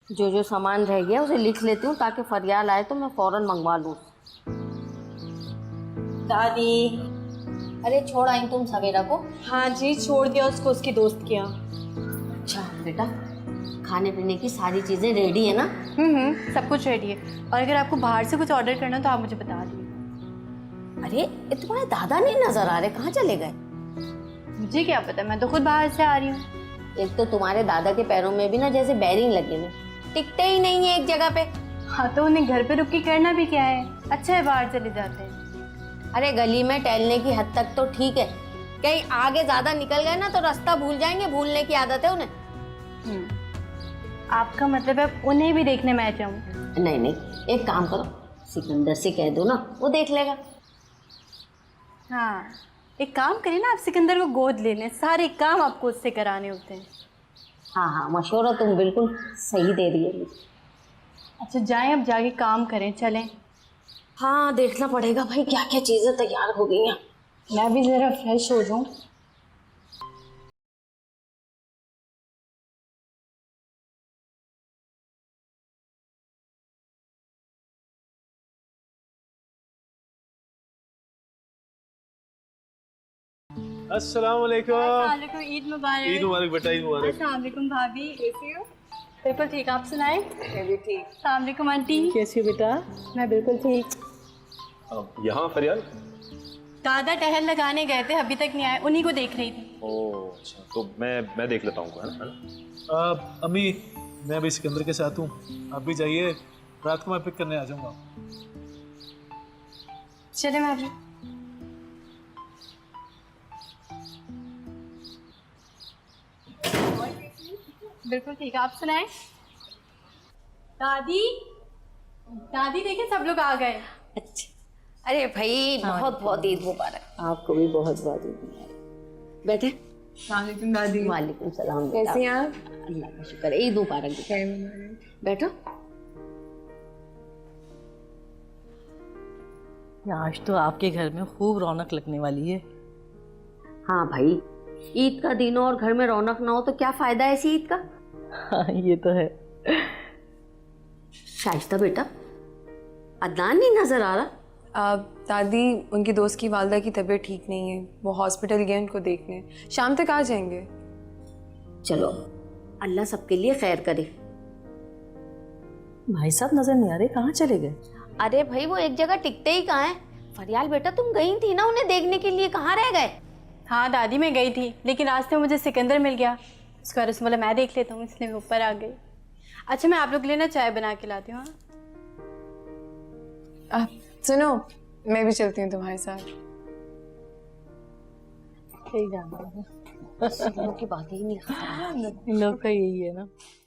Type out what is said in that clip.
जो जो सामान रह गया उसे लिख लेती हूँ ताकि फरियाल आए तो मैं फौरन मंगवा लूँ। दादी। अरे छोड़ आई तुम सवेरा को? हाँ जी, छोड़ दिया उसको उसकी दोस्त के यहाँ। अच्छा बेटा, खाने पीने की सारी चीजें रेडी है ना? सब कुछ रेडी है। और अगर आपको बाहर से कुछ ऑर्डर करना तो आप मुझे बता दीजिए। अरे ये तुम्हारे दादा नहीं नजर आ रहे, कहाँ चले गए? मुझे क्या पता, मैं तो खुद बाहर से आ रही हूँ। एक तो तुम्हारे दादा के पैरों में भी ना जैसे बैरिंग लगे हुए, टिकते ही नहीं है एक जगह पे। हाँ तो उन्हें घर पे रुक के करना भी क्या है, अच्छा है बाहर चले जाते हैं। अरे गली में टहलने की हद तक तो ठीक है, कहीं आगे ज्यादा निकल गए ना तो रास्ता भूल जाएंगे, भूलने की आदत है उन्हें। आपका मतलब है उन्हें भी देखने मैं जाऊँ? नहीं नहीं, एक काम करो, सिकंदर से कह दो ना, वो देख लेगा। हाँ, एक काम करिए ना, आप सिकंदर को गोद ले लें, सारे काम आपको उससे कराने होते हैं। हाँ हाँ, मशवरा तुम बिल्कुल सही दे रही है। अच्छा जाएं, अब जाके काम करें, चलें। हाँ देखना पड़ेगा भाई, क्या क्या चीजें तैयार हो गई हैं। मैं भी जरा फ्रेश हो जाऊं। अस्सलाम वालेकुम। ईद मुबारक। ईद मुबारक बेटा, ईद मुबारक। अस्सलाम वालेकुम भाभी, कैसी हो? बिल्कुल ठीक, आप सुनाएं? मैं भी ठीक। अस्सलाम वालेकुम आंटी। कैसी हो बेटा? मैं बिल्कुल ठीक। यहाँ फरियाल? दादा टहल लगाने गए थे, अभी तक नहीं आए, उन्हीं को देख रही थी। ओह अच्छा, तो मैं देख लेता हूँ, है ना? अम्मी, मैं भी सिकंदर के साथ हूँ, आप भी जाइए, रात को मैं पिक करने आ जाऊँगा। चले मैं भी। बिल्कुल ठीक, आप सुनाएं? दादी, दादी देखें सब लोग आ गए। अच्छा, अरे भाई बहुत बहुत ईद मुबारक। आपको भी बहुत बहुत ईद मुबारक। बैठे। वालेकुम दादी। वालेकुम सलाम। कैसी हैं आप? अल्लाह का शुक्र है, ईद मुबारक। बैठो। आज तो आपके घर में खूब रौनक लगने वाली है। हाँ भाई, ईद का दिन हो और घर में रौनक ना हो तो क्या फायदा है ऐसी ईद का? हाँ ये तो है। शाइस्ता बेटा, अदनान नहीं नजर आ रहा? दादी, उनकी दोस्त की वालदा की तबीयत ठीक नहीं है, वो हॉस्पिटल गए उनको देखने, शाम तक आ जाएंगे। चलो, अल्लाह सबके लिए खैर करे। भाई साहब नजर नहीं आ रहे, कहाँ चले गए? अरे भाई वो एक जगह टिकते ही कहाँ है? फरियाल बेटा तुम गई थी ना उन्हें देखने के लिए, कहाँ रह गए? हाँ दादी मैं गई थी, लेकिन रास्ते में मुझे सिकंदर मिल गया, उसका रस बोला मैं देख लेता हूँ, इसलिए मैं ऊपर आ गई। अच्छा मैं आप लोग के लिए ना चाय बना के लाती हूँ। सुनो, मैं भी चलती हूँ तुम्हारे साथ। सही जाना है। लोग की बातें ही नहीं खत्म। इन लोग का यही है ना।